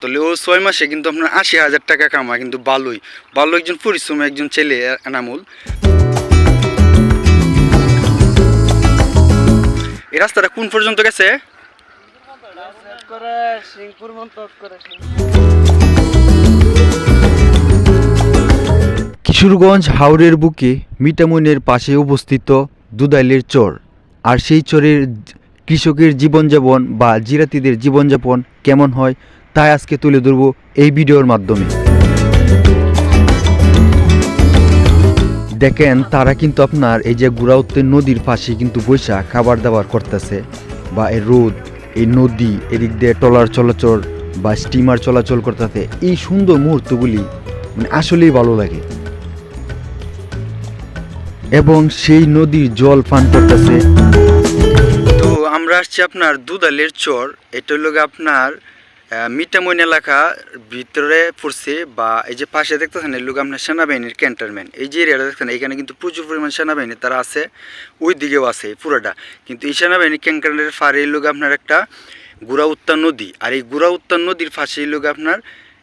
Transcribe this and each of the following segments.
তাহলে ও 6 মাসে কিন্তু আপনার 80,000 টাকা কামায়, কিন্তু ভালোই ভালো একজন পরিশ্রমী একজন ছেলে এনামুল। এই রাস্তাটা কোন পর্যন্ত গেছে? কিশোরগঞ্জ হাওরের বুকে মিঠামইনের পাশে অবস্থিত দুধাইলের চর। আর সেই চরের কৃষকের জীবনযাপন বা জিরাতিদের জীবনযাপন কেমন হয় তাই আজকে তুলে ধরব এই ভিডিওর মাধ্যমে। দেখেন তারা কিন্তু আপনার এই যে গুড়াউত্তের নদীর পাশে কিন্তু বৈশা খাবার দাবার করতেছে, বা এই রোদ, এই নদী, এদিক দিয়ে ট্রলার চলাচল বা স্টিমার চলাচল করতেছে। এই সুন্দর মুহূর্তগুলি মানে আসলেই ভালো লাগে। এবং সেই নদীর জল পান করতেছে। তো আমরা আসছি আপনার দুধাইলের চর। এটা হলো আপনার মিঠামইন এলাকা ভিতরে পড়ছে, বা এই যে পাশে দেখতেছেন এই লোক আপনার সেনাবাহিনীর ক্যান্টনমেন্ট। এই যে এরিয়াটা দেখছেন এখানে কিন্তু প্রচুর পরিমাণ সেনাবাহিনী তারা আছে, ওই দিকেও আছে পুরোটা। কিন্তু এই সেনাবাহিনী ক্যান্টনমেন্টের ফারে এই লোক আপনার একটা গুড়াউত্তা নদী, আর এই গুড়াউত্তা নদীর পাশে এই লোক আপনার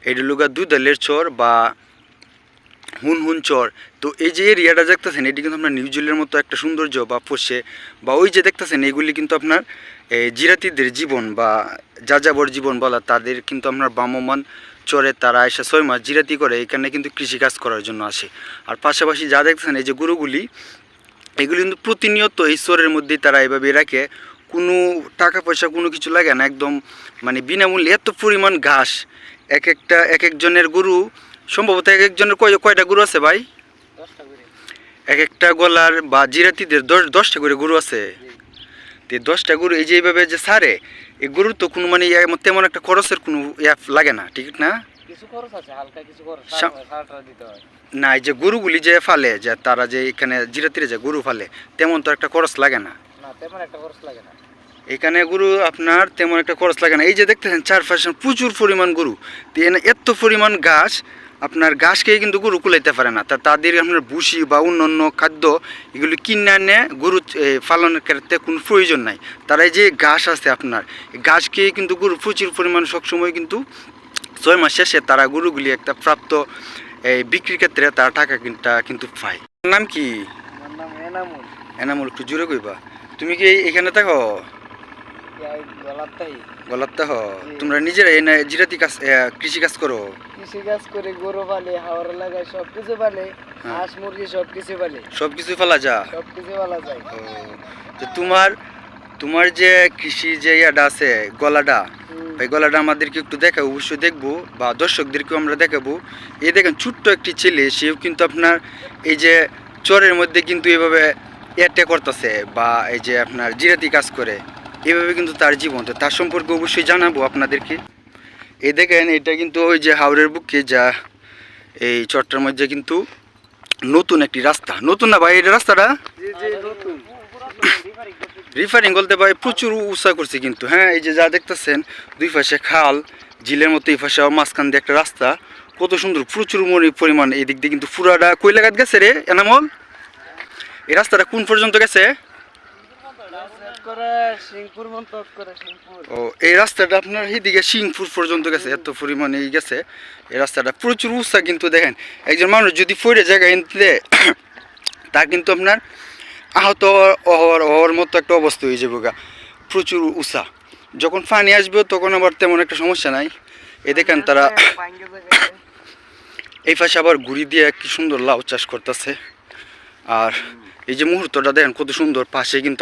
এটা লোক দুধাইলের চর বা হুন চর। তো এই যে এরিয়াটা দেখতেছেন এটি কিন্তু আপনার নিউজিল্যান্ডের মতো একটা সৌন্দর্য বা পোষে, বা ওই যে দেখতেছেন এগুলি কিন্তু আপনার জিরাতিদের জীবন বা যাযাবর জীবন বলা, তাদের কিন্তু আপনার ভ্রাম্যমাণ চরে তারা এসে 6 মাস জিরাতি করে এখানে কিন্তু কৃষিকাজ করার জন্য আসে। আর পাশাপাশি যা দেখতেছেন এই যে গরুগুলি, এগুলি কিন্তু প্রতিনিয়ত এই চরের মধ্যেই তারা এভাবে রাখে, কোনো টাকা পয়সা কোনো কিছু লাগে না, একদম মানে বিনামূল্যে এত পরিমাণ ঘাস। এক একজনের গরু সম্ভবত এক একজনের কয়টা গরু আছে ভাই? এক একটা গলার বা জিরাতিদের 10টা করে গরু আছে। তো 10টা গরু এই যে এইভাবে যে সারে, এই গরুর তো কোনো মানে তেমন একটা খরচের কোনো লাগে না, ঠিক না? না, এই যে গরুগুলি যে ফালে, যে তারা যে এখানে জিরাতিরে যে গরু ফালে, তেমন তো একটা খরচ লাগে না। এখানে গরু আপনার তেমন একটা খরচ লাগে না। এই যে দেখতেছেন চারপাশে প্রচুর পরিমাণ গরু, তো এত পরিমাণ ঘাস, আপনার ঘাস খেয়ে কিন্তু গরু কুলাইতে পারে না। তাদের আপনার ভুসি বা অন্যান্য খাদ্য এগুলি কিনে আনে গরু পালনের ক্ষেত্রে কোনো প্রয়োজন নাই। তারা এই যে ঘাস আছে আপনার, ঘাস খেয়ে কিন্তু গরু প্রচুর পরিমাণ সবসময় কিন্তু 6 মাস শেষে তারা গরুগুলি একটা প্রাপ্ত এই বিক্রির ক্ষেত্রে তারা টাকা কিন্তু পায়। নাম কি? এনামুল, একটু জোরে কইবা। তুমি কি এখানে থাকো? গলাতে হ? তোমরা নিজেরা এনে জিরাতি কাজ কৃষি কাজ করো? কৃষি কাজ করে, গরু পালে, হাওড় লাগায়, সবকিছু পালে, হাঁস মুরগি সবকিছু পালে। সবকিছু ফেলা যা? সবকিছু পালা যায়। তো তোমার যে কৃষি যে ইয়াটা আছে গলাটা, এই গলাটা আমাদেরকে একটু দেখাবো, অবশ্যই দেখবো, বা দর্শকদেরকেও আমরা দেখাবো। এই দেখেন ছোট্ট একটি ছেলে, সেও কিন্তু আপনার এই যে চরের মধ্যে কিন্তু এভাবে এটে করতেছে, বা এই যে আপনার জিরাতি কাজ করে, এভাবে কিন্তু তার জীবন। তো তার সম্পর্কে অবশ্যই জানাবো আপনাদেরকে। এই দেখেন এটা কিন্তু ওই যে হাওরের বুকে যা এই চরটার মধ্যে কিন্তু নতুন একটি রাস্তা। নতুন না ভাই এটা রাস্তাটা? রিফারিং বলতে ভাই প্রচুর উৎসাহ করছে কিন্তু। হ্যাঁ, এই যে যা দেখতেছেন দুই পাশে খাল, ঝিলের মতো এই পাশে মাঝখান দিয়ে একটা রাস্তা, কত সুন্দর, প্রচুর পরিমাণ। এই দিক দিয়ে কিন্তু পুরাটা কইলাঘাট গেছে রে এনামল। এই রাস্তাটা কোন পর্যন্ত গেছে? ও, এই রাস্তাটা আপনার এইদিকে সিংপুর পর্যন্ত গেছে, এত পরিমাণে গেছে এই রাস্তাটা। প্রচুর উৎসাহ কিন্তু। দেখেন একজন মানুষ যদি পড়ে জায়গায় এনতে তা কিন্তু আপনার আহত হওয়ার মতো একটা অবস্থা হয়ে যাবে গা। প্রচুর উৎসাহ, যখন পানি আসবে তখন আবার তেমন একটা সমস্যা নাই। এই দেখেন তারা এই পাশে আবার ঘুরি দিয়ে কি সুন্দর লাউ চাষ করতেছে। আর এই যে মুহূর্তটা দেখেন কত সুন্দর। পাশেই কিন্তু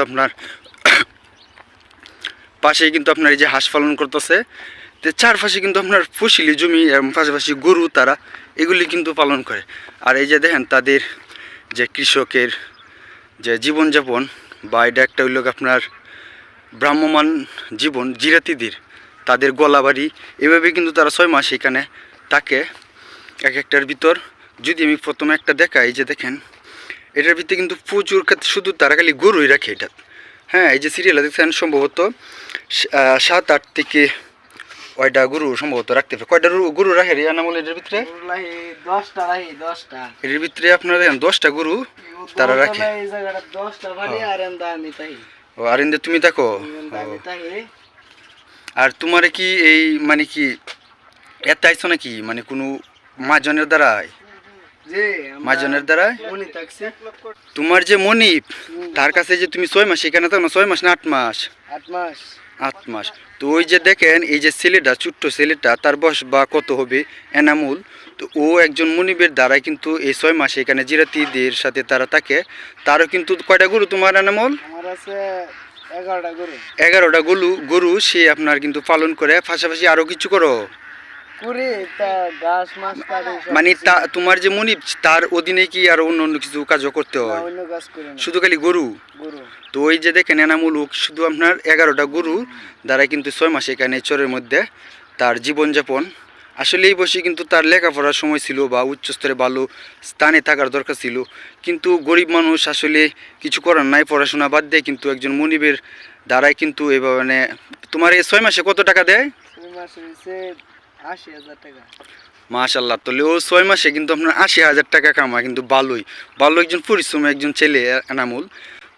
আপনার এই যে হাঁস পালন করতেছে। তো চারপাশে কিন্তু আপনার ফসলি জমি, পাশাপাশি গরু তারা এগুলি কিন্তু পালন করে। আর এই যে দেখেন তাদের যে কৃষকের যে জীবনযাপন, বা এটা একটা হইল আপনার ভ্রাম্যমান জীবন জিরাতিদের, তাদের গলাবাড়ি, এভাবে কিন্তু তারা 6 মাস এখানে থাকে। এক একটার ভিতর যদি আমি প্রথমে একটা দেখাই, যে দেখেন এটার ভিতরে কিন্তু প্রচুর শুধু তারা খালি গরুই রাখে এটা। হ্যাঁ, এই যে সিরিয়ালে দেখছেন সম্ভবত 7-8 থেকে কয়টা গরু সম্ভবত রাখতে পারে। কয়টা গরু রাখে রে এনামুল এটার ভিতরে? 10টা। এর ভিতরে আপনারা দেখেন 10টা গরু তারা রাখে। ও, আর ইন্দে তুমি থাকো? আর তোমার কি এই মানে কি এত আইছো নাকি মানে কোনো মাজনের দ্বারাই যে মাজনের দ্বারাই উনি থাকছে তোমার যে মনিপ তার কাছে যে তুমি 6 মাস এখানে থাকো না 6 মাস না 8 মাস 8 মাস 8 মাস তো ওই যে দেখেন এই যে ছেলেটা ছোট্ট ছেলেটা তার বয়স বা কত হবে এনামুল তো ও একজন মনিবের দ্বারাই কিন্তু এই 6 মাসে এখানে জিরাতিদের সাথে তারা থাকে তারও কিন্তু কয়টা গরু তোমার এনামুল আমার আছে 11টা গরু 11টা গরু সে আপনার কিন্তু পালন করে পাশাপাশি আরো কিছু করো কুড়ি তা ঘাস মাছ কাটে সব মানে কিছু। তা তোমার যে মনিব তার অধীনে কি আর অন্য অন্য কিছু কাজও করতে না, হয় অন্য কাজ করি না শুধু খালি গরু গরু তো ওই যে দেখেন এনামুল হক শুধু আপনার 11টা গরু দ্বারা কিন্তু 6 মাস এখানে চরের মধ্যে তার জীবনযাপন আসলে এই বয়সে কিন্তু তার লেখাপড়ার সময় ছিল বা উচ্চস্তরে ভালো স্থানে থাকার দরকার ছিল কিন্তু গরিব মানুষ আসলে কিছু করার নাই পড়াশোনা বাদ দিয়ে কিন্তু একজন মনিবের দ্বারাই কিন্তু এভাবে মানে তোমার এই 6 মাসে কত টাকা দেয় 6 মাস হইছে 80,000 টাকা মাশাল্লাহ তাহলে ও 6 মাসে কিন্তু আপনার 80,000 টাকা কামায় কিন্তু ভালোই ভালো একজন পরিশ্রমী একজন ছেলে এনামুল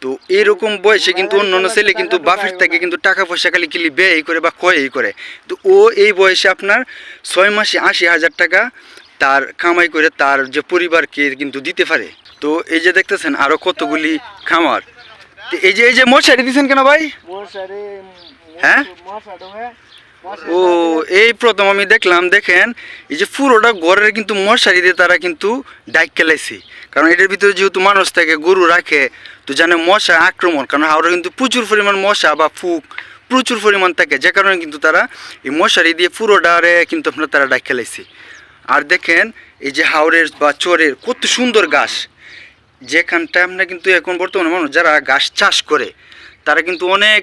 তো এরকম বয়সে কিন্তু অন্য অন্য ছেলে কিন্তু বাপের থেকে কিন্তু টাকা পয়সা খালি কিলি ব্যয় করে বা ক্ষয়ই করে তো ও এই বয়সে আপনার 6 মাসে 80,000 টাকা তার কামাই করে তার যে পরিবারকে কিন্তু দিতে পারে তো এই যে দেখতেছেন আরো কতগুলি খামার তো এই যে মশারি দিচ্ছেন কেন ভাই মশারি হ্যাঁ? মশা ঢোকে ও এই প্রথম আমি দেখলাম দেখেন এই যে পুরোটা ঘরের কিন্তু মশারি দিয়ে তারা কিন্তু ডাইক খেলাইছে কারণ এটার ভিতরে যেহেতু মানুষ থাকে গরু রাখে তো জানে মশা আক্রমণ কারণ হাওড়া কিন্তু প্রচুর পরিমাণ মশা বা ফুক প্রচুর পরিমাণ থাকে যে কারণে কিন্তু তারা এই মশারি দিয়ে পুরোটারে কিন্তু আপনার তারা ডাইক খেলাইছে আর দেখেন এই যে হাওড়ের বা চরের কত সুন্দর ঘাস যেখানটা আমরা কিন্তু এখন বর্তমানে মানুষ যারা ঘাস চাষ করে তারা কিন্তু অনেক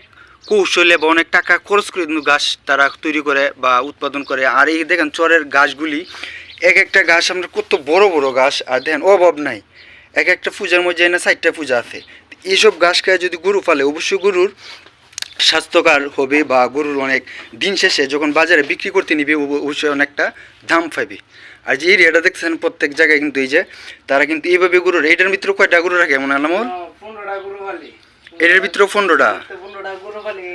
কৌশলে বা অনেক টাকা খরচ করে কিন্তু গাছ তারা তৈরি করে বা উৎপাদন করে আর এই দেখেন চরের গাছগুলি এক একটা গাছ আমরা কত বড় বড় গাছ আর দেখেন অভাব নাই এক একটা পূজার মধ্যে এনে 4টা পূজা আছে এইসব গাছ খায় যদি গরু পালে অবশ্যই গরুর স্বাস্থ্যকর হবে বা গরুর অনেক দিন শেষে যখন বাজারে বিক্রি করতে নিবে অবশ্যই অনেকটা দাম পাবে আর যে এরিয়াটা দেখছেন প্রত্যেক জায়গায় কিন্তু এই যে তারা কিন্তু এইভাবে গরুর এইটার ভিতরে কয়টা গরু রাখে এমন আলামল 15টা গরু পালি এটার ভিতরে 15টা 15টা গরু পালি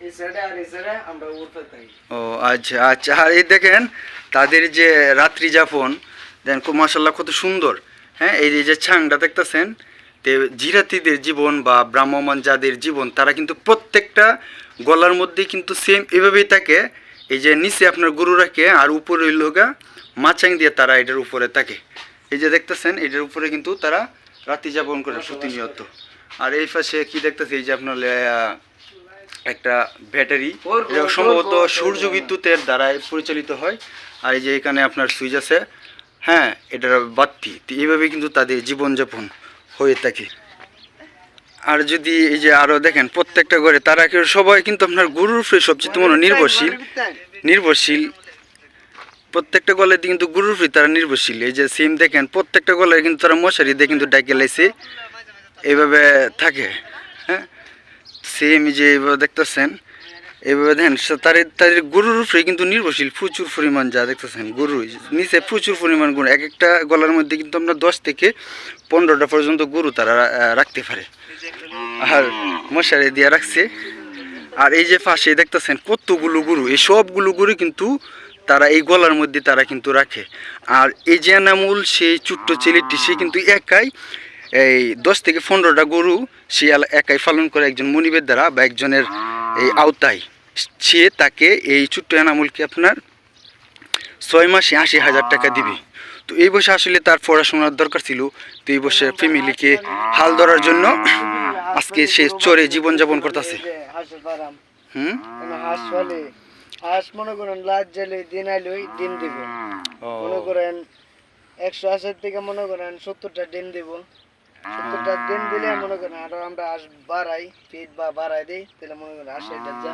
এই সাইডে আর এই সাইডে আমরা উঠতে থাকি ও আচ্ছা আচ্ছা আর এই দেখেন তাদের যে রাত্রি যাপন দেখেন খুব মাসাল্লাহ কত সুন্দর হ্যাঁ এই যে ছাংটা দেখতেছেন তে জিরাতিদের জীবন বা ব্রাহ্মণ যাদের জীবন তারা কিন্তু প্রত্যেকটা গলার মধ্যে কিন্তু সেম এভাবেই থাকে এই যে নিচে আপনার গরু রাখে আর উপরে লোগা মাচাং দিয়ে তারা এটার উপরে থাকে এই যে দেখতেছেন এটার উপরে কিন্তু তারা রাত্রি যাপন করে প্রতিনিয়ত আর এই পাশে কি দেখতেছি এই যে আপনার একটা ব্যাটারি এটা সম্ভবত সূর্য বিদ্যুতের দ্বারাই পরিচালিত হয় আর এই যে এখানে আপনার সুইচ আছে হ্যাঁ এটার বাতি তো এইভাবে কিন্তু তাদের জীবনযাপন হয়ে থাকে আর যদি এই যে আরো দেখেন প্রত্যেকটা ঘরে তারা সবাই কিন্তু আপনার গরুর উপরে সবচেয়ে মনে নির্ভরশীল প্রত্যেকটা গলায় কিন্তু গরুর উপরে তারা নির্ভরশীল এই যে সিম দেখেন প্রত্যেকটা গলায় কিন্তু তারা মশারি দিয়ে কিন্তু ডাকে লাইছে এইভাবে থাকে হ্যাঁ সেম যে এইভাবে দেখতেছেন এইভাবে দেখেন তাদের গরুর উপরে কিন্তু নির্ভরশীল প্রচুর পরিমাণ যা দেখতেছেন গরু নিচে প্রচুর পরিমাণ গরু এক একটা গলার মধ্যে কিন্তু আমরা 10 থেকে 15টা পর্যন্ত গরু তারা রাখতে পারে আর মশারি দিয়ে রাখছে আর এই যে পাশে দেখতেছেন কতগুলো গরু এই সবগুলো গরু কিন্তু তারা এই গলার মধ্যে তারা কিন্তু রাখে আর এই যে নামুল সেই ছোট্ট ছেলেটি সে কিন্তু একাই এই 10 থেকে 15টা গরু সে একাই পালন করে একজন মনিবের দ্বারা বা একজনের এই আওতায় সে তাকে এই ছোট্ট এনামুলকে আপনার 6 মাসে 80,000 টাকা দিবে তো এই বছর আসলে তার পড়াশোনার দরকার ছিল তো এই বছর ফ্যামিলিকে হাল ধরার জন্য আজকে সে চরে জীবনযাপন করতেছে হাঁসের ফার্ম হুম হাঁস ফলে হাঁস মনে করেন লাজ জেলে দিন আইলই ডিম দিব মনে করেন 180 থেকে মনে করেন 70টা ডিম দিব 70টা ডিম দিলে মনে করেন আরো আমরা হাঁস বাড়াই ফিট বা বাড়াই দিই তাহলে মনে করেন 80টা যা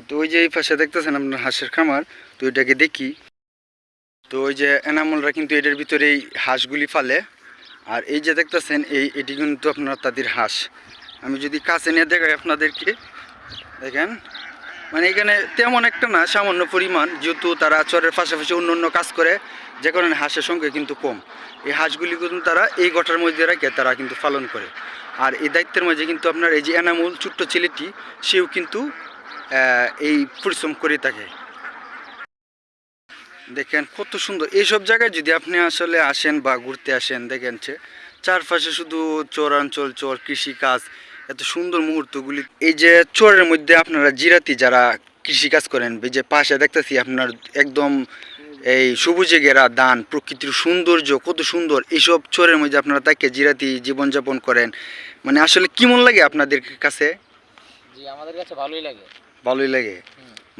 তো ওই যে এই পাশে দেখতেছেন আপনার হাঁসের খামার তো এটাকে দেখি তো ওই যে এনামলরা কিন্তু এটার ভিতরেই হাঁসগুলি ফালে আর এই যে দেখতেছেন এটি কিন্তু আপনার তাদের হাঁস আমি যদি কাছে নিয়ে দেখাই আপনাদেরকে দেখেন মানে এখানে তেমন একটা না সামান্য পরিমাণ যেহেতু তারা চরের পাশাপাশি অন্য অন্য কাজ করে যে কারণে হাঁসের সংখ্যা কিন্তু কম এই হাঁসগুলি কিন্তু তারা এই গটার মধ্যে রেখে তারা কিন্তু পালন করে আর এই দায়িত্বের মাঝে কিন্তু আপনার এই যে এনামুল ছোট্ট ছেলেটি সেও কিন্তু এই পরিশ্রম করে থাকে দেখেন কত সুন্দর এইসব জায়গায় যদি আপনি আসলে আসেন বা ঘুরতে আসেন, দেখেন চারপাশে শুধু চরাঞ্চল, চর, কৃষিকাজ, এত সুন্দর মুহূর্তগুলি। এই যে চরের মধ্যে আপনারা জিরাতি যারা কৃষিকাজ করেন, এই যে পাশে দেখতেছি আপনার একদম এই সবুজে ঘেরা ধান, প্রকৃতির সৌন্দর্য কত সুন্দর, এইসব চরের মধ্যে আপনারা তাকে জিরাতি জীবনযাপন করেন, মানে আসলে কেমন লাগে আপনাদের কাছে? জি আমাদের কাছে ভালোই লাগে। ভালোই লাগে।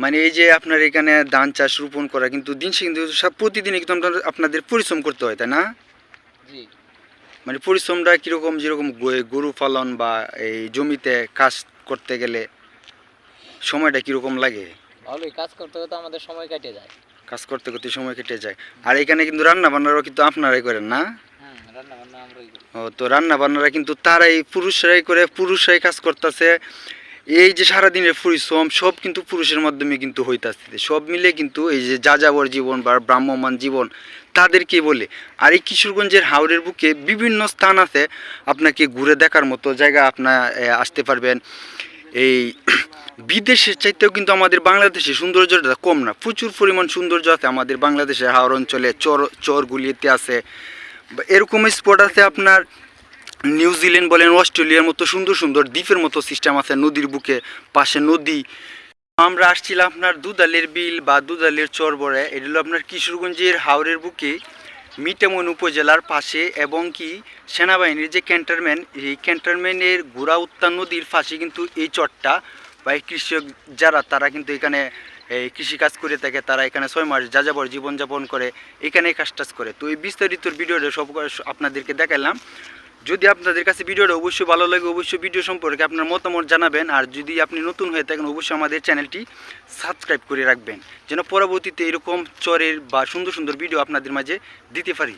মানে এই যে আপনার এখানে ধান চাষ রোপণ করা কিন্তু দিন শেষে কিন্তু সব প্রতিদিনই কিন্তু আপনাদের পরিশ্রম করতে হয়, তাই না? জি মানে পরিশ্রমটা কীরকম, যেরকম গরু পালন বা এই জমিতে কাজ করতে গেলে সময়টা কীরকম লাগে? ভালোই, কাজ করতে করতে আমাদের সময় কেটে যায়। কাজ করতে করতে সময় কেটে যায়। আর এখানে কিন্তু রান্না বান্নারও কিন্তু আপনারাই করেন না? রান্না বান্না আমরাই করি। ও, তো রান্না বান্নারা কিন্তু তারাই পুরুষরাই করে, পুরুষরাই কাজ করতেছে। এই যে সারাদিনের পরিশ্রম সব কিন্তু পুরুষের মাধ্যমে কিন্তু হইতাছে, সব মিলে কিন্তু এই যে যাযাবর জীবন বা ভ্রাম্যমান জীবন তাদেরকে বলে। আর এই কিশোরগঞ্জের হাওরের বুকে বিভিন্ন স্থান আছে আপনাকে ঘুরে দেখার মতো জায়গা, আপনার আসতে পারবেন। এই বিদেশের চাইতেও কিন্তু আমাদের বাংলাদেশে সৌন্দর্যটা কম না, প্রচুর পরিমাণ সৌন্দর্য আছে আমাদের বাংলাদেশে হাওর অঞ্চলে, চরগুলিতে আছে। এরকম স্পট আছে আপনার নিউজিল্যান্ড বলেন, অস্ট্রেলিয়ার মতো সুন্দর সুন্দর দ্বীপের মতো সিস্টেম আছে, নদীর বুকে, পাশে নদী। আমরা আসছিলাম আপনার দুধালের বিল বা দুধালের চর বলে, এটা হলো আপনার কিশোরগঞ্জের হাওরের বুকে মিঠামইন উপজেলার পাশে, এবং কি সেনাবাহিনীর যে ক্যান্টনমেন্ট, এই ক্যান্টনমেন্টের ঘোড়া উত্তান নদীর পাশে কিন্তু এই চরটা। বা এই কৃষক যারা, তারা কিন্তু এখানে এই কৃষিকাজ করে থাকে, তারা এখানে 6 মাস যাযাবর জীবনযাপন করে, এখানে কাজ টাজ করে। তো এই বিস্তারিত ভিডিওটা সব আপনাদেরকে দেখালাম। যদি আপনাদের কাছে ভিডিওটা অবশ্যই ভালো লাগে, অবশ্যই ভিডিও সম্পর্কে আপনার মতামত জানাবেন। আর যদি আপনি নতুন হয়ে থাকেন, অবশ্যই আমাদের চ্যানেলটি সাবস্ক্রাইব করে রাখবেন, যেন পরবর্তীতে এরকম চরের বা সুন্দর সুন্দর ভিডিও আপনাদের মাঝে দিতে পারি।